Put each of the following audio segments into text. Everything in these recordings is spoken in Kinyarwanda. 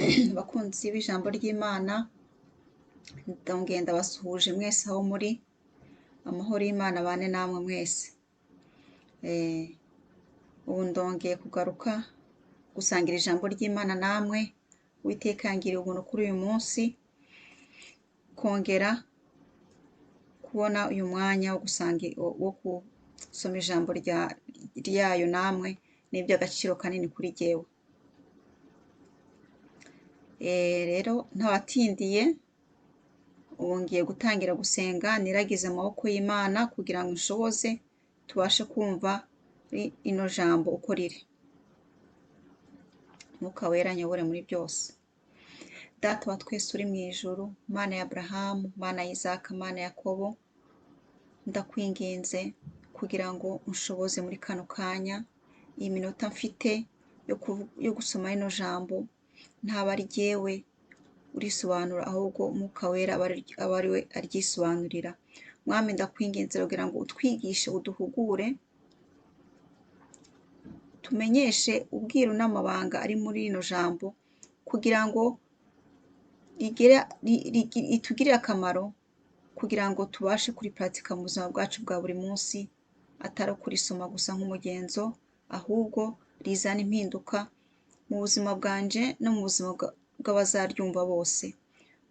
Bakunzi b'ijambo ry'Imana, ndongeye ndabasuhuje mwese aho muri, amahoro y'Imana abane namwe mwese. Ubu ndongeye kugaruka gusangira ijambo ry'Imana namwe, Uwiteka yangiriye ubuntu kuri uyu munsi, kongera kubona uyu mwanya wo gusoma ijambo ryayo namwe, ni iby'agaciro kanini kuri jyewe. Rero ntabatindiye, ubu ngiye gutangira gusenga niragize amaboko y'Imana kugira ngo nshoboze tubashe kumva ino jambo uko riri. Mwuka wera anyobore muri byose. Data wa twese uri mu ijuru, Mana ya Aburahamu, Mana ya Isaka, Mana ya Yakobo, ndakwinginze kugira ngo unshoboze muri kano kanya, iyi minota mfite yo gusoma rino jambo, ntaba ari jyewe urisobanura, ahubwo Mwuka wera aba ari we aryisobanurira. Mwami ndakwinginze kugira ngo utwigishe, uduhugure, tumenyeshe ubwiru n'amabanga ari muri rino jambo, kugira ngo ritugirire akamaro, kugira ngo tubashe kuriparatika mu buzima bwacu bwa buri munsi, atari ukurisoma gusa nk'umugenzo, ahubwo rizana impinduka mu buzima bwanje no mu buzima bw'abazaryumva bose.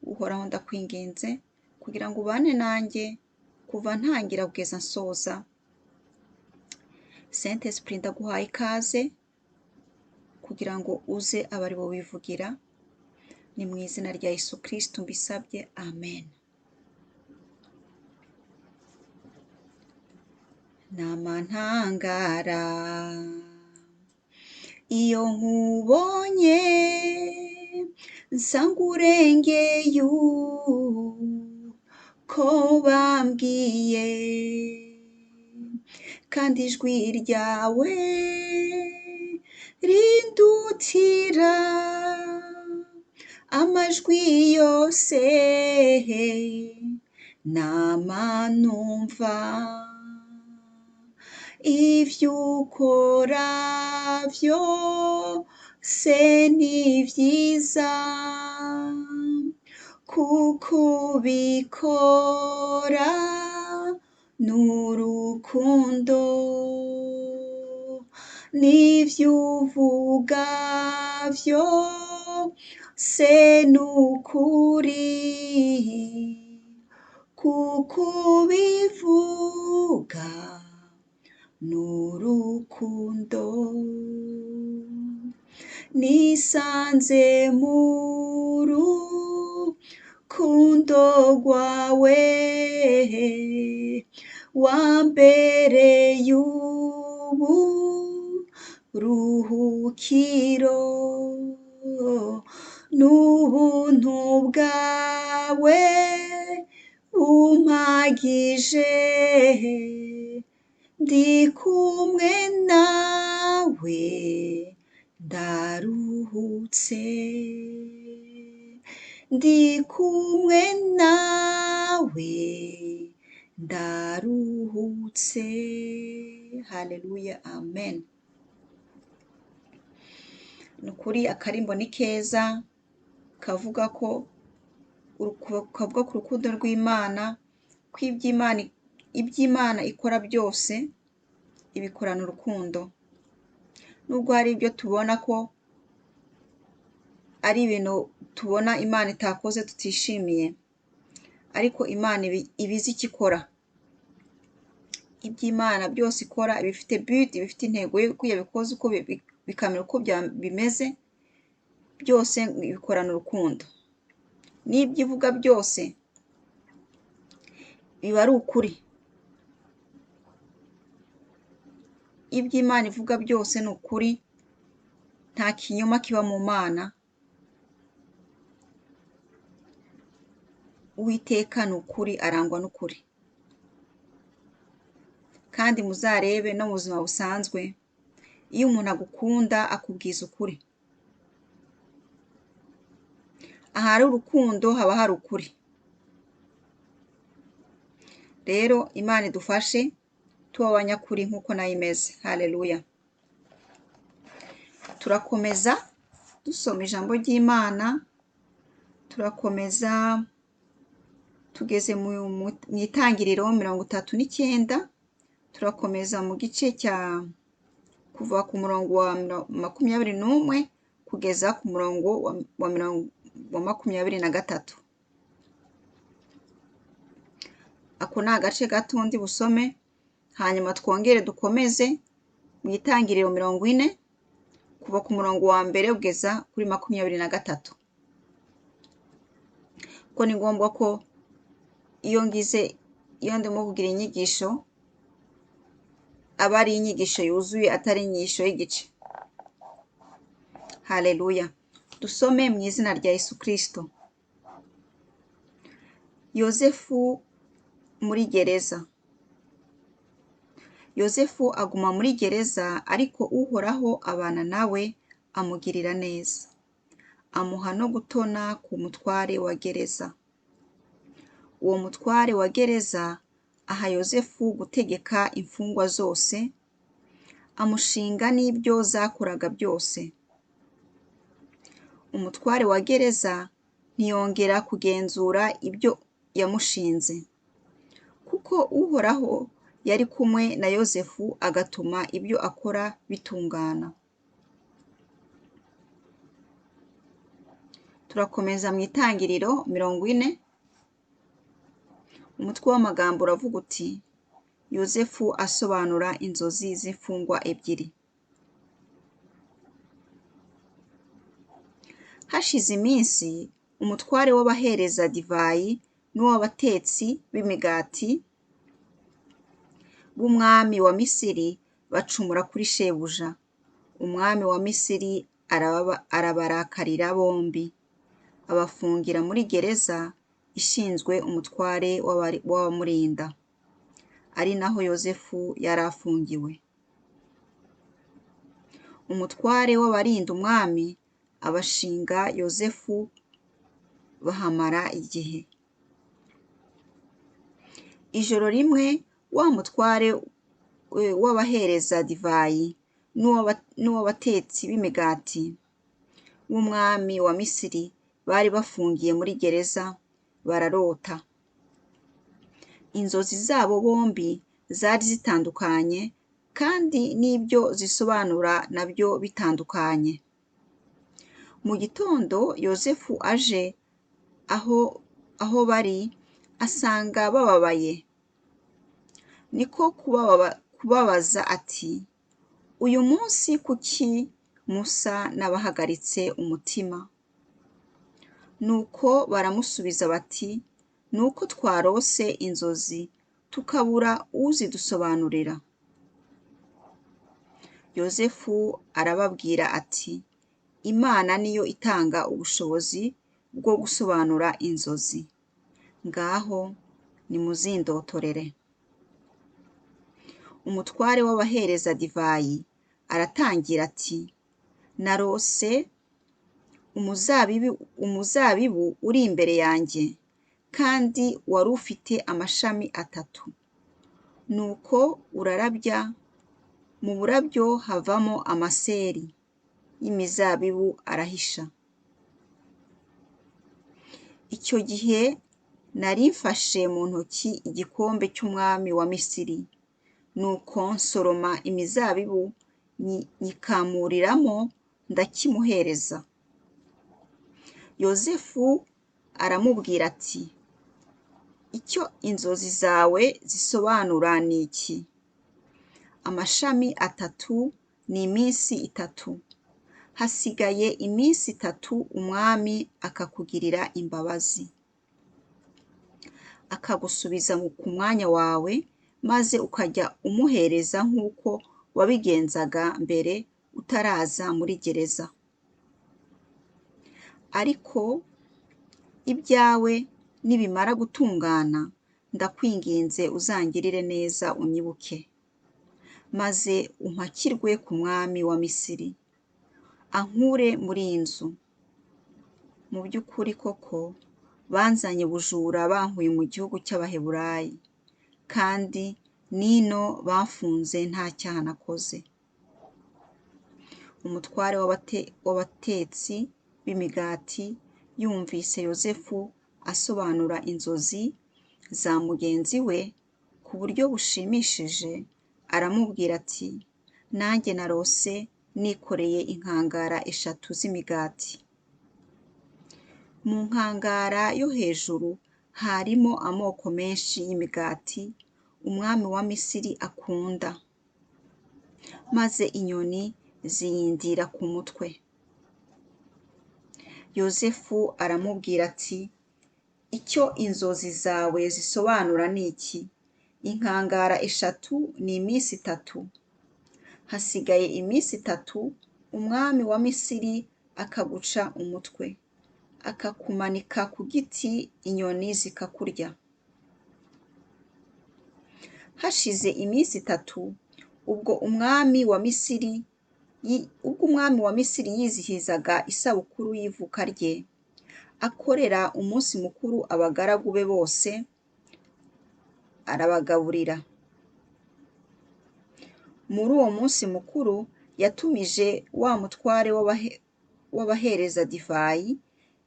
Uhoraho ndakwinginze kugira ngo ubane nanjye kuva ntangira kugeza nsoza. Saint Esprit ndaguhaye ikaze kugira ngo uze abe ari wowe wivugira, ni mu izina rya Yesu Kristo mbisabye, amen. Namantangara iyo nkubonye, nsanga urengeye uko bambwiye, kandi ijwi ryawe rindutira amajwi yose nama numva. Ibyo ukora byose ni byiza, kuko ubikora n'urukundo, n'ibyo uvuga byose ni ukuri, kuko ubivuga n'urukundo. Nisanze mu rukundo rwawe, wambereye uburuhukiro, n'ubuntu bwawe bumpagije, ndi kumwe nawe ndaruhutse, ndi kumwe nawe ndaruhutse. Haleluya, amen. Ni ukuri akarimbo ni keza, kavuga ku rukundo rw'Imana, ko iby'Imana ikora byose ibikorana urukundo. Nubwo hari ibyo tubona ko ari ibintu tubona Imana itakoze tutishimiye, ariko Imana ibizi icyo ikora. Iby'Imana byose ikora ibifite but, ibifite intego y'uko yabikoze, uko bikamera uko bimeze, byose bikorana urukundo. N'ibyo ivuga byose biba ari ukuri. Ibyo Imana ivuga byose ni ukuri, nta kinyoma kiba mu Mana. Uwiteka ni ukuri, arangwa n'ukuri. Kandi muzarebe no mu buzima busanzwe, iyo umuntu agukunda akubwiza ukuri. Ahari urukundo haba hari ukuri. Rero Imana idufashe tuba abanyakuri nk'uko nayo imeze. Haleluya. Turakomeza dusoma ijambo ry'Imana, turakomeza tugeze mu itangiriro 39, turakomeza mu gice kuva ku murongo wa 21 kugeza ku murongo wa 23. Ako ni agace gato ndi busome, hanyuma twongere dukomeze mu itangiriro 40 kuva ku murongo wa mbere kugeza kuri 23. Ko ni ngombwa ko iyo ndimo kugira inyigisho aba ari inyigisho yuzuye atari inyigisho y'igice. Haleluya. Dusome mu izina rya Yesu Kristo. Yozefu muri gereza. Yozefu aguma muri gereza, ariko Uhoraho abana nawe amugirira neza, amuha no gutona ku mutware wa gereza. Uwo mutware wa gereza aha Yozefu gutegeka imfungwa zose, amushinga n'ibyo zakoraga byose. Umutware wa gereza ntiyongera kugenzura ibyo yamushinze, kuko Uhoraho yari kumwe na Yozefu agatuma ibyo akora bitungana. Turakomeza mu itangiriro 40. Umutwe w'amagambo uravuga uti: Yozefu asobanura inzozi z'imfungwa ebyiri. Hashize iminsi, umutware w'abahereza divayi n'uw'abatetsi b'imigati b'umwami wa Misiri bacumura kuri shebuja. Umwami wa Misiri arabarakarira bombi, abafungira muri gereza ishinzwe umutware w'abamurinda, ari naho Yozefu yari afungiwe. Umutware w'abarinda umwami abashinga Yozefu, bahamara igihe. Ijoro rimwe wa mutware w'abahereza divayi n'uw'abatetsi b'imigati w'umwami wa Misiri bari bafungiye muri gereza bararota. Inzozi zabo bombi zari zitandukanye, kandi n'ibyo zisobanura nabyo bitandukanye. Mu gitondo Yozefu aje aho bari, asanga bababaye. Niko kubabaza ati: uyu munsi kuki musa n'abahagaritse umutima? Nuko baramusubiza bati: nuko twarose inzozi tukabura uzidusobanurira. Yozefu arababwira ati: Imana niyo itanga ubushobozi bwo gusobanura inzozi. Ngaho nimuzindotorere. Umutware w'abahereza divayi aratangira ati: narose umuzabibu uri imbere yanjye, kandi wari ufite amashami 3. Nuko urarabya, mu burabyo havamo amaseri y'imizabibu arahisha. Icyo gihe nari mfashe mu ntoki igikombe cy'umwami wa Misiri, nuko nsoroma imizabibu nyikamuriramo ndakimuhereza. Yozefu aramubwira ati: icyo inzozi zawe zisobanura ni iki? Amashami 3 ni iminsi 3. Hasigaye iminsi 3 umwami akakugirira imbabazi, akagusubiza ku mwanya wawe, maze ukajya umuhereza nk'uko wabigenzaga mbere utaraza muri gereza. Ariko ibyawe nibimara gutungana, ndakwinginze uzangirire neza unyibuke, maze umpakirwe ku mwami wa Misiri, ankure muri iyi nzu. Mu by'ukuri koko banzanye bujura bankuye mu gihugu cy'Abaheburayi, kandi nino bafunze nta cyaha nakoze. umutware w'abatetsi b'imigati yumvise Yozefu asobanura inzozi za mugenzi we ku buryo bushimishije, aramubwira ati, nanjye narose nikoreye inkangara 3 z'imigati. Mu nkangara yo hejuru harimo amoko menshi y'imigati umwami wa Misiri akunda, maze inyoni ziyindira ku mutwe. Yozefu aramubwira ati, icyo inzozi zawe zisobanura ni iki? Inkangara 3 ni iminsi 3. Hasigaye iminsi 3 umwami wa Misiri akaguca umutwe, akakumanika ku giti, inyoni zikakurya. Hashize iminsi 3 ubwo umwami wa Misiri yizihizaga isabukuru y'ivuka rye, akorera umunsi mukuru abagaragu be bose, arabagaburira. Muri uwo munsi mukuru yatumije wa mutware w'abahereza divayi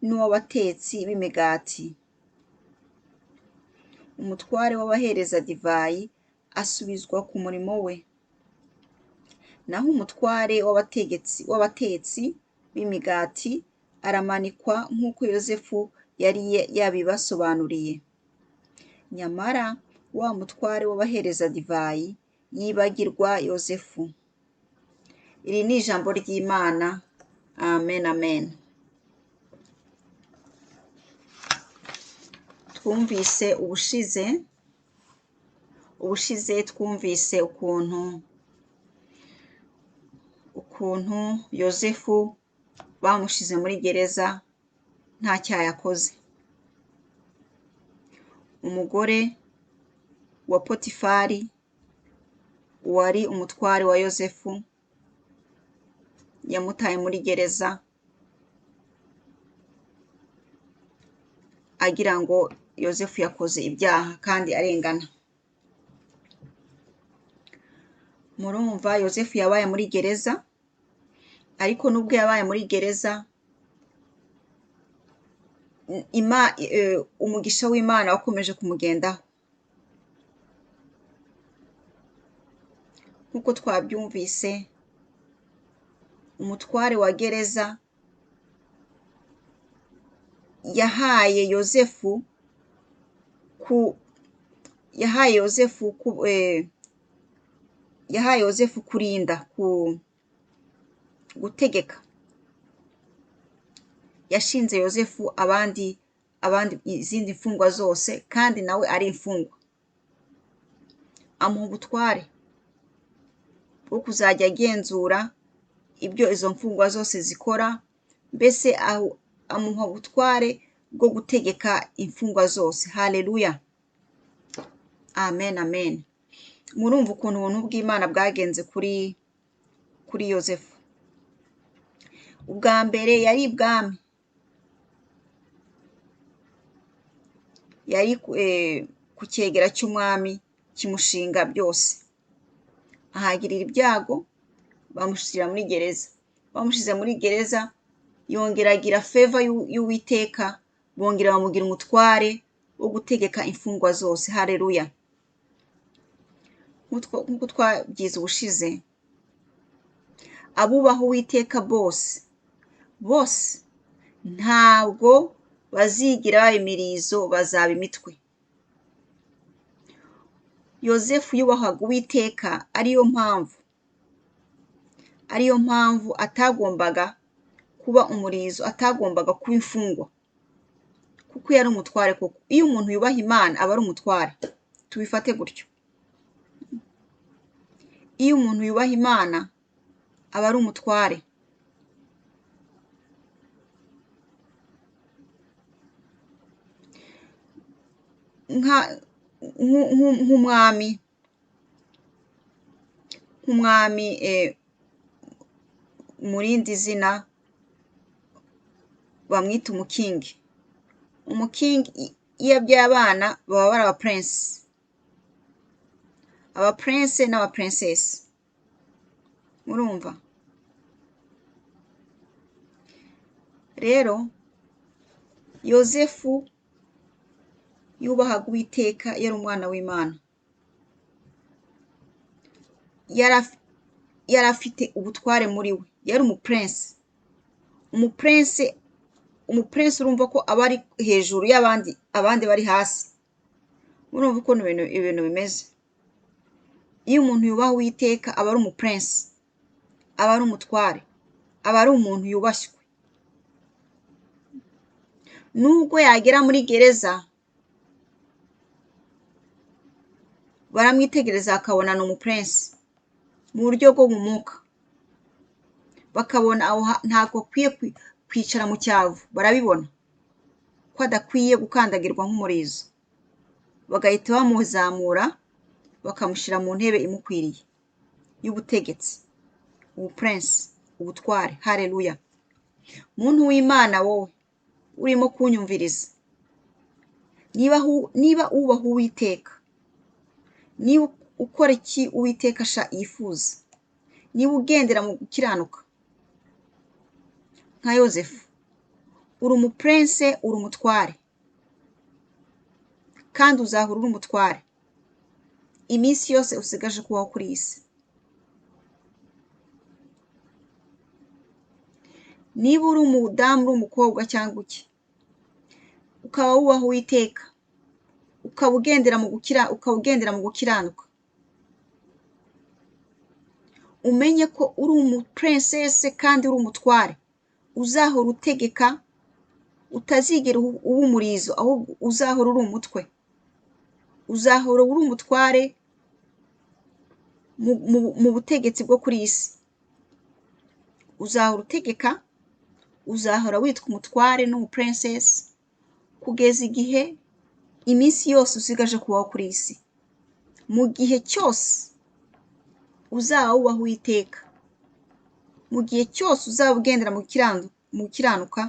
n'uw'abatetsi b'imigati. Umutware w'abahereza divayi asubizwa ku murimo we, naho umutware w'abatetsi b'imigati aramanikwa nk'uko Yozefu yari yabibasobanuriye. Nyamara wa mutware w'abahereza divayi yibagirwa Yozefu. Iri ni ijambo ry'Imana. Amen, amen. Twumvise ubushize twumvise ukuntu Yozefu bamushize muri gereza nta cyaha yakoze. Umugore wa Potifari wari umutware wa Yozefu yamutaye muri gereza agira ngo Yozefu yakoze ibyaha kandi arengana. Murumva Yozefu yabaye muri gereza, ariko nubwo yabaye muri gereza umugisha w'Imana wakomeje kumugendaho. Nk'uko twabyumvise, umutware wa gereza yahaye Yozefu kurinda, gutegeka. Yashinze Yozefu izindi mfungwa zose, kandi nawe ari imfungwa. Amuha ubutware bwo kuzajya agenzura ibyo izo mfungwa zose zikora, mbese amuha ubutware bwo gutegeka imfungwa zose. Haleluya. Amen, amen. Murumva ukuntu ubuntu bw'Imana bwagenze kuri Yozefu. Ubwa mbere yari ibwami, yari ku cyegera cy'umwami kimushinga byose. Ahagirira ibyago, bamushyira muri gereza. Bamushyize muri gereza, yongera agira favor y'Uwiteka, bongera bamugira umutware wo gutegeka imfungwa zose. Haleluya. Nk'uko twabyize ubushize, abubaha Uwiteka bose ntabwo bazigira baba imirizo, bazaba imitwe. Yozefu yubahaga Uwiteka, ariyo mpamvu atagombaga kuba umurizo, atagombaga kuba imfungwa, kuko yari umutware koko. Iyo umuntu yubaha Imana aba ari umutware, tubifate gutyo. Iyo umuntu yubaha Imana aba ari umutware. Nk'umwami mu rindi zina bamwita umukingi. Umukingi iyo abyaye abana baba bari abapurensi, abapurense n'abapurencesi. Murumva, rero yozefu yubahaga Uwiteka, yari umwana w'Imana, yari afite ubutware muri we, yari umupurense. Umupurense urumva ko aba ari hejuru y'abandi, abandi bari hasi. Urumva ukuntu ibintu bimeze. Iyo umuntu yubaha Uwiteka aba ari umupurense, aba ari umutware, aba ari umuntu yubashywe. Nubwo yagera muri gereza baramwitegereza bakabona ni umupurense mu buryo bwo mu mwuka, bakabona aho ntabwo akwiye kwicara mu cyavu, barabibona ko adakwiye gukandagirwa nk'umurizo, bagahita bamuzamura bakamushyira mu ntebe imukwiriye y'ubutegetsi, ubupurense, ubutware. Haleluya! Muntu w'Imana, wowe urimo kunyumviriza, niba wubaha Uwiteka, niba ukora iki Uwiteka yifuza, niba ugendera mu gukiranuka nka Yozefu, uri umupurense, uri umutware, kandi uzahora uri umutware iminsi yose usigaje kubaho kuri iyi si. Niba uri umudamu, uri umukobwa cyangwa iki, ukaba wubaha Uwiteka, ukaba ugendera mu gukiranuka, umenye ko uri umupuresese kandi uri umutware, uzahora utegeka, utazigera uba umurizo, ahubwo uzahora uri umutwe, uzahora uri umutware mu butegetsi bwo kuri iyi si. Uzahora utegeka, uzahora witwa umutware n'umupuresese kugeza igihe iminsi yose usigaje kubaho kuri iyi si. Mu gihe cyose uzaba wubaha Uwiteka, mu gihe cyose uzaba ugendera mu gukiranuka,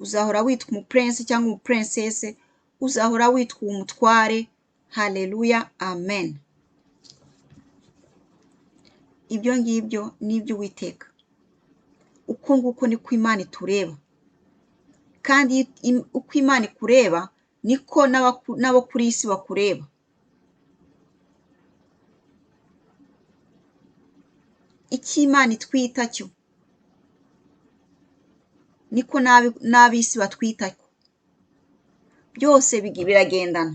uzahora witwa umupurense cyangwa umupuresese, uzahora witwa umutware. Haleluya, amen. Ibyo ngibyo ni iby'Uwiteka. Uko nguko niko Imana itureba, kandi uko Imana ikureba niko n'abo kuri iyi si bakureba. Icyo Imana itwita cyo niko n'ab'isi batwita ko, byose biragendana.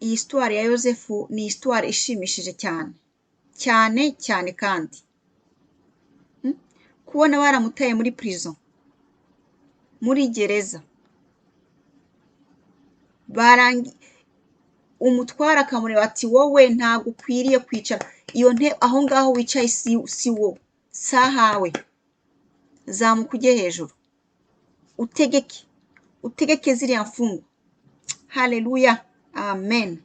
Iyi histoire ya Yozefu ni histoire ishimishije cyane cyane cyane, kandi kubona baramutaye muri prison, muri gereza, umutwara akamureba ati wowe ntabwo ukwiriye kwicara iyo ntebe, aho ngaho wicaye si wo, sahawe, zamuka ujye hejuru utegeke ziriya mfungwa. Haleluya, amen,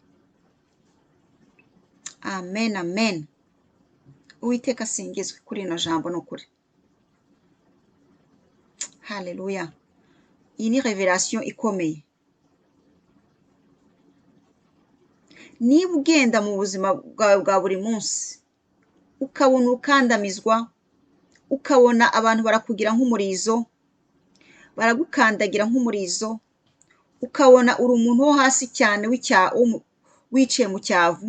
amen, amen. Uwiteka asingizwe kuri ino jambo ni ukuri. Haleluya, iyi ni revelation ikomeye. Niba ugenda mu buzima bwawe bwa buri munsi ukabona ukandamizwa, ukabona abantu barakugira nk'umurizo, baragukandagira nk'umurizo, ukabona uri umuntu wo hasi cyane wicaye mu cyavu,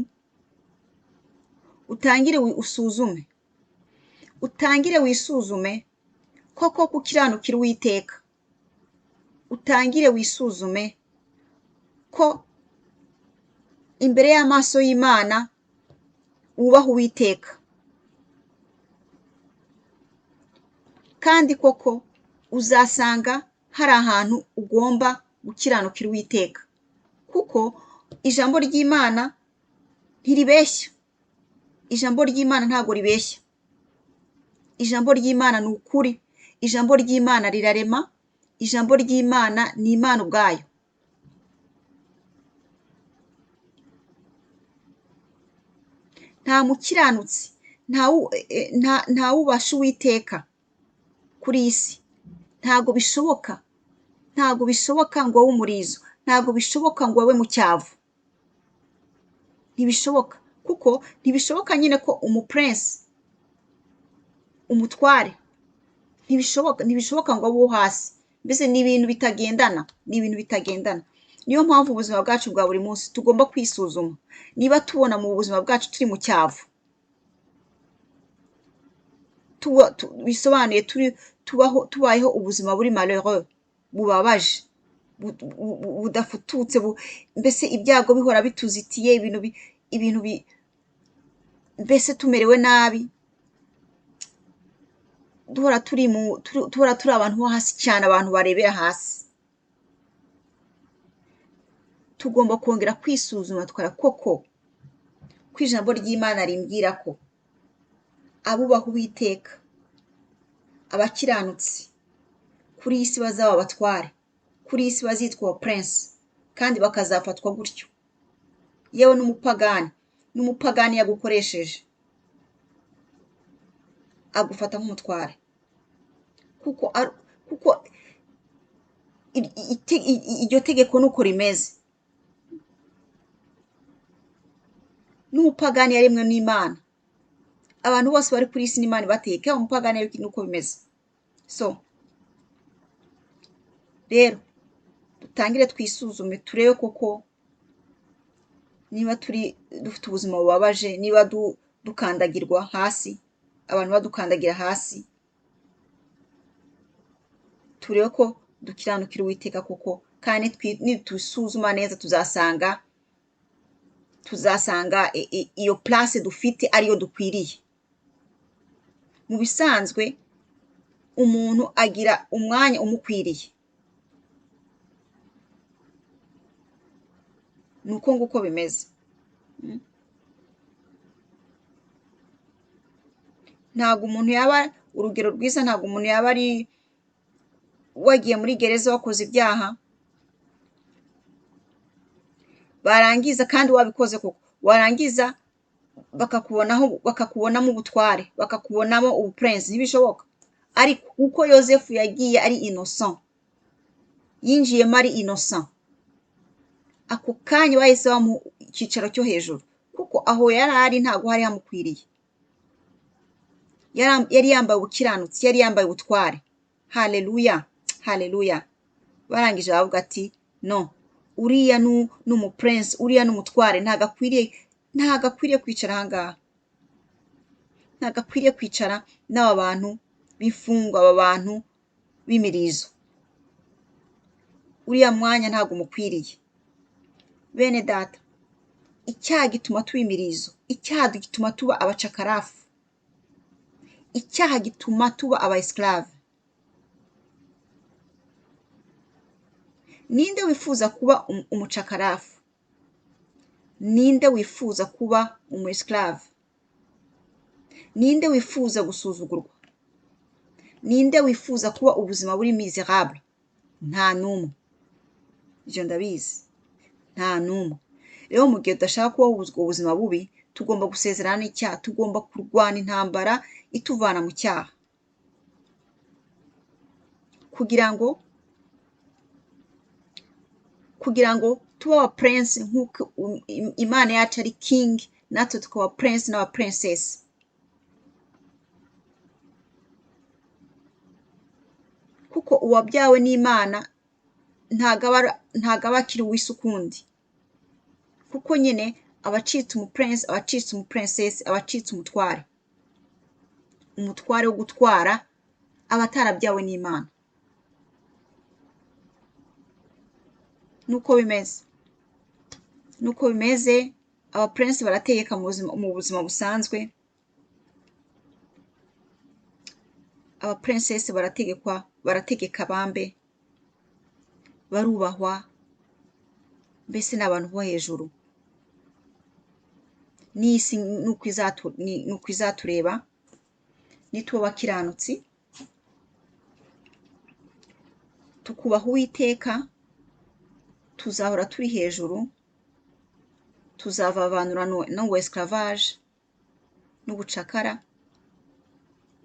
utangire wisuzume koko gukiranukira Uwiteka, utangire wisuzume ko imbere y'amaso y'Imana wubaha Uwiteka, kandi koko uzasanga hari ahantu ugomba gukiranukira Uwiteka, kuko ijambo ry'Imana ntiribeshya. Ijambo ry'Imana ntabwo ribeshya. Ijambo ry'Imana ni ukuri. Ijambo ry'Imana rirarema. Ijambo ry'Imana ni Imana ubwayo. Nta mukiranutsi, nta wubasha Uwiteka kuri iyi si. Ntabwo bishoboka. Ntabwo bishoboka ngo wowe umurizo. Ntabwo bishoboka ngo wowe mu cyavu. Ntibishoboka. kuko ntibishoboka nyine ko umuprince umutware ntibishoboka ngo abo hasi, mbese ni ibintu bitagendana, niyo mpamvu ubuzima bwacu bwa buri munsi tugomba kwisuzuma niba tubona mu buzima bwacu turi mu cyavu, bisobanuye tubayeho ubuzima buri malheureux, bubabaje, budafututse, mbese ibyago bihora bituzitiye, ibintu mbese tumerewe nabi, duhora turi abantu bo hasi cyane, abantu barebera hasi. Tugomba kongera kwisuzuma twara koko ko ijambo ry'Imana rimbwira ko abubaha Uwiteka, abakiranutsi kuri iyi si bazaba abatware, kuri iyi si bazitwa prince kandi bakazafatwa gutyo. Yewe n'umupagani yagukoresheje agufata nk'umutware, kuko iryo tegeko nuko rimeze. N'umupagani yaremwe n'Imana, abantu bose bari kuri isi n'Imana ibateka, umupagani nuko bimeze. So rero dutangire twisuzume, turebe koko niba dufite ubuzima bubabaje, niba dukandagirwa hasi, abantu badukandagira hasi, turebe ko dukiranukira Uwiteka koko, kandi nitwisuzuma neza tuzasanga iyo place dufite ariyo dukwiriye. Mu bisanzwe umuntu agira umwanya umukwiriye, nuko nguko bimeze. Ntabwo umuntu yaba, urugero rwiza, ntabwo umuntu yaba ari wagiye muri gereza wakoze ibyaha, barangiza kandi wabikoze koko, warangiza bakakubonamo ubutware, bakakubonamo ubuprince. Ntibishoboka. Ariko uko Yosefu yagiye ari innocent, yinjiyemo ari innocent, ako kanya bahise bamuha icyicaro cyo hejuru, kuko aho yari ari ntabwo hari hamukwiriye. Yari yambaye ubukiranutsi, yari yambaye ubutware. Haleluya, haleluya. Barangije bavuga ati no, uriya n'umuprince, uriya n'umutware, ntabwo akwiriye kwicara ahangaha, ntabwo akwiriye kwicara n'aba bantu b'imfungwa, aba bantu b'imirizo. Uriya mwanya ntabwo umukwiriye. Bene data, icyaha gituma tuba imirizo, icyaha gituma tuba abacakarafu, icyaha gituma tuba aba esclave. Ninde wifuza kuba umucakarafu? Ninde wifuza kuba umu esclave? Ninde wifuza gusuzugurwa? Ninde wifuza kuba ubuzima buri miserable? Nta n'umwe. Ibyo ndabizi, nta n'umwe. Rero mu gihe tudashaka kubaho ubuzima bubi, tugomba gusezerana n'icyaha, tugomba kurwana intambara ituvana mu cyaha, kugira ngo tuba aba prince nk'uko Imana yacu ari king, natwe tukaba prince n'aba princess. Kuko uwabyawe n'Imana ntago aba akiri uw'isi ukundi, kuko nyine abacitse umuprince, abacitse umuprincess, abacitse umutware wo gutwara abatarabyawe n'Imana. Nuko bimeze, aba prince barategeka mu buzima busanzwe, aba princess barategeka bambe, barubahwa, mbese ni abantu bo hejuru. N'isi nuko izatureba nituba abakiranutsi, tukubaha Uwiteka, tuzahora turi hejuru, tuzavavanura n'ubu esclavage n'ubucakara.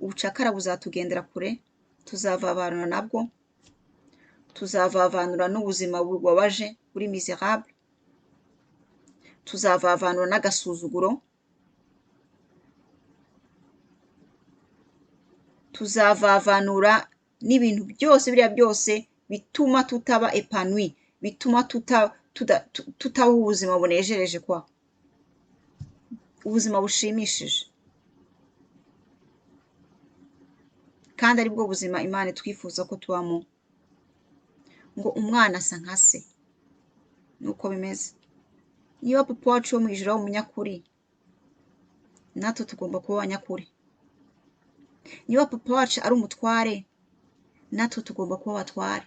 Ubucakara buzatugendera kure, tuzavavanura nabwo, tuzavavanura n'ubuzima bubabaje buri miserable, tuzavavanura n'agasuzuguro, tuzavavanura n'ibintu byose biriya byose bituma tutaba epanui, bituma tutabaho ubuzima bunejereje kwa ubuzima bushimishije, kandi aribwo buzima Imana twifuza ko tubamo, ngo umwana asa nka se. Nuko bimeze. Niba papa wacu wo mu ijuru ari umunyakuri, natwe tugomba kuba abanyakuri. Niba papa wacu ari umutware, natwe tugomba kuba abatware.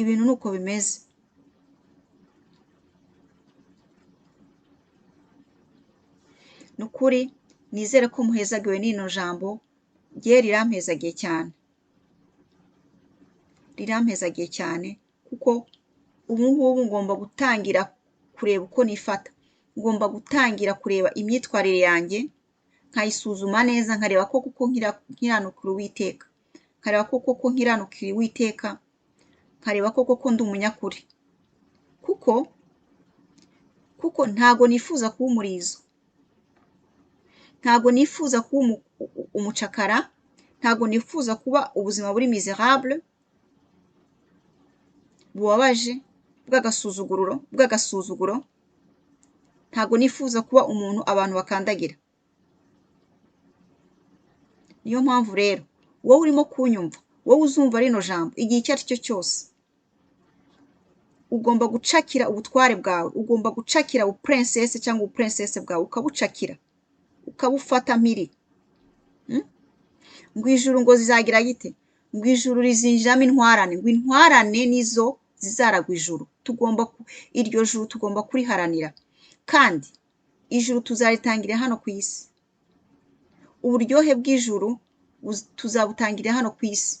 Ibintu nuko bimeze. Nukuri nizere ko muhezagiwe n'ino jambo, rye rirampezagiye cyane. Rirampezagiye cyane kuko ubu ngubu ngomba gutangira kureba uko nifata. Ngomba gutangira kureba imyitwarire yanjye, nkayisuzuma neza, nkareba ko kuko nkiranukira Uwiteka. Nkareba ko koko nkiranukira Uwiteka, nkareba ko koko ndi umunyakuri. Kuko ntago nifuza kuba umurizo. Ntago nifuza kuba umucakara, ntago nifuza kuba ubuzima buri miserable, bubabaje, bw'agasuzuguro. Ntago nifuza kuba umuntu abantu bakandagira. Niyo mpamvu rero wowe urimo kunyumva, wowe uzumva rino jambo igihe icyo ari cyo cyose, ugomba gucakira ubutware bwawe, ugomba gucakira ubuprincesse cyangwa ubuprincesse bwawe, ukabucakira, ukabufata mpiri. Ngo ijuru ngo zizagira gite? Ngo ijuru rizinjiramo intwarane, ngo intwarane nizo zizaragwa ijuru. Iryo juru tugomba kuriharanira, kandi ijuru tuzaritangira hano ku isi. Uburyohe bw'ijuru tuzabutangirira hano ku isi.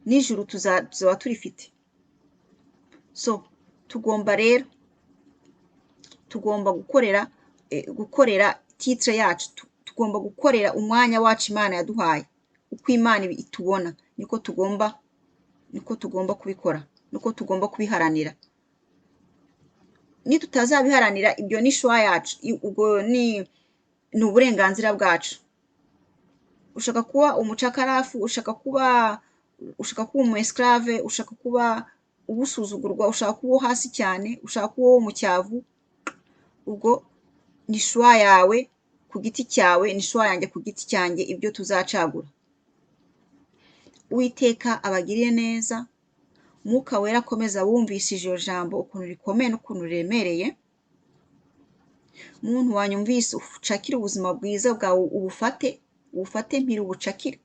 N'ijuru tuzaba turifite. So tugomba rero gukorera titre yacu, tugomba gukorera umwanya wacu Imana yaduhaye. Uko Imana itubona niko tugomba kubikora, niko tugomba kubiharanira. Nitutazabiharanira, ibyo ni choix yacu, ubwo ni uburenganzira bwacu. Ushaka kuba umucakarafu, ushaka kuba umu esclave, ushaka kuba ubusuzugurwa, ushaka kuba uwo hasi cyane, ushaka kuba uwo mu cyavu, ubwo ni choix yawe ku giti cyawe, ni choix yanjye ku giti cyanjye, ibyo tuzacagura. Uwiteka abagiriye neza, Mwuka Wera akomeza wumvishije iryo jambo ukuntu rikomeye n'ukuntu riremereye. Muntu wanyumvise, ucakire ubuzima bwiza bwawe, ubufate mpiri, ubucakire.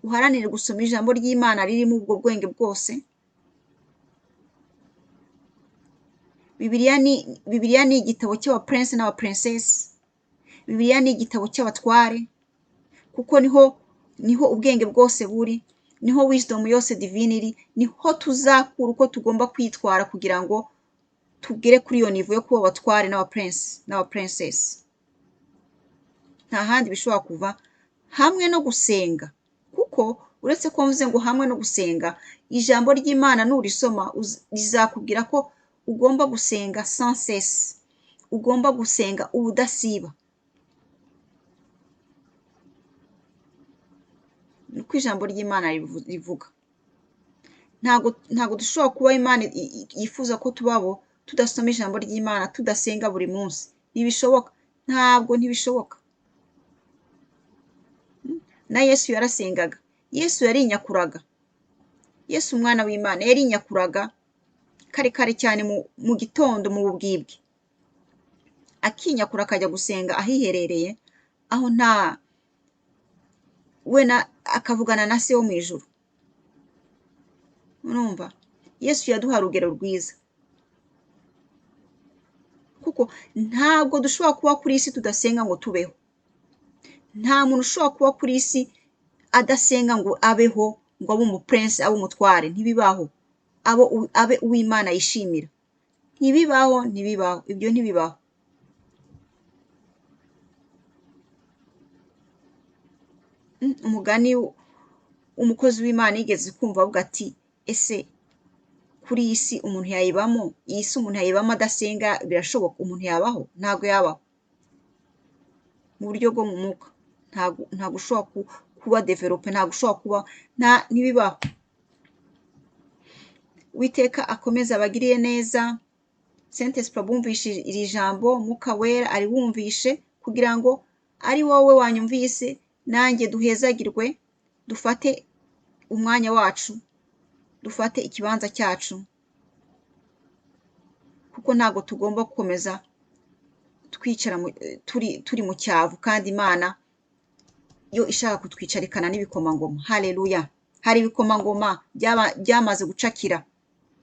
Uharanire gusoma ijambo ry'Imana ririmo ubwo bwenge bwose. Bibiliya ni igitabo cy'abaprince n'abaprincesse. Bibiliya ni igitabo cy'abatware, kuko niho ubwenge bwose buri, niho wisdom yose divine iri, niho tuzakura uko tugomba kwitwara kugira ngo tugere kuri iyo niveau yo kuba abatware n'abaprince n'abaprincesse. Nta handi bishobora kuva, hamwe no gusenga. Kuko uretse ko mvuze ngo hamwe no gusenga, ijambo ry'Imana nurisoma rizakubwira ko ugomba gusenga sans cesse, ugomba gusenga ubudasiba. Niko ijambo ry'Imana rivuga. Ntago dushobora kuba Imana yifuza ko tubabo tudasoma ijambo ry'Imana, tudasenga buri munsi. Ntibishoboka, ntibishoboka. Na Yesu yarasengaga. Yesu yarinyakuraga. Yesu umwana w'Imana yarinyakuraga kare cyane mu gitondo, mu bubwibwe, akinyakura akajya gusenga ahiherereye, aho akavugana na se wo mu ijuru. Urumva? Yesu yaduha urugero rwiza, kuko ntabwo dushobora kuba kuri isi tudasenga ngo tubeho. Nta muntu ushobora kuba kuri isi adasenga ngo abeho, ngo abe umuprince, abe umutware. Ntibibaho. Abe uw'Imana yishimira. Ntibibaho. Ibyo ntibibaho. Umugani umukozi w'Imana yigeze kumva avuga ati, ese kuri iyi si umuntu yayibamo, iyi si umuntu yayibamo adasenga birashoboka, umuntu yabaho? Ntabwo yabaho. Mu buryo bwo mu mwuka ntabwo ushobora kuba develope, ntabwo ushobora kuba, ntibibaho. Uwiteka akomeze abagiriye neza. Saint Esprit abumvishe iri jambo, Mwuka Wera ariwumvishe kugira ngo ari wowe wanyumvise nanjye duhezagirwe, dufate umwanya wacu, dufate ikibanza cyacu, kuko ntabwo tugomba gukomeza twicara turi mu cyavu, kandi Imana yo ishaka kutwicarikana n'ibikomangoma. Haleluya! Hari ibikomangoma byamaze gucakira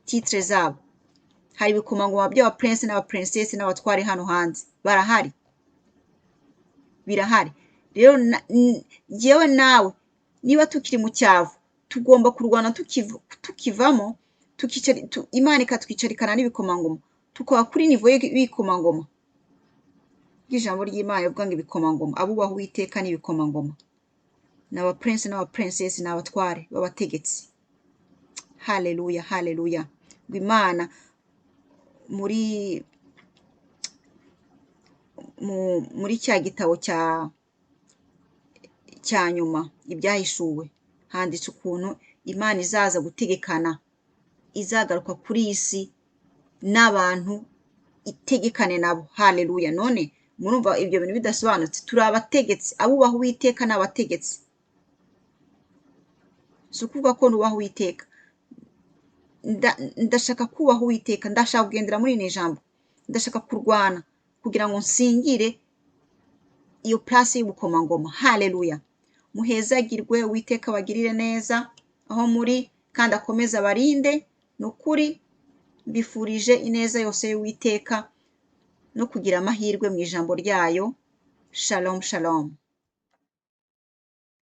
titre zabo. Hari ibikomangoma by'abaprince n'abaprincesse n'abatware hano hanze, barahari, birahari. Rero yewe nawe niba tukiri mu cyavu, tugomba kurwana tukivamo, Imana ikatwicarikana n'ibikomangoma, tukaba kuri nivo y'ibikomangoma. Ijambo ry'Imana rivuga ngo ibikomangoma, abubaha Uwiteka n'ibikomangoma, n'abaprince n'abaprincesse n'abatware b'abategetsi. Haleluya, haleluya. Ngo Imana muri cya gitabo cya nyuma, ibyahishuwe, handitse ukuntu Imana izaza gutegekana, izagaruka kuri iyi si n'abantu itegekane nabo. Haleluya. None murumva ibyo bintu bidasobanutse? Turi abategetsi, abubaha Uwiteka ni abategetsi. Si ukuvuga ko nubaha Uwiteka, ndashaka kubaha Uwiteka, ndashaka kugendera muri iri jambo, ndashaka kurwana kugira ngo nsingire iyo place y'ubukomangoma. Haleluya. Muhezagirwe, Uwiteka abagirire neza aho muri, kandi akomeze abarinde. Ni ukuri mbifurije ineza yose y'Uwiteka no kugira amahirwe mu ijambo ryayo. Shalom, shalom.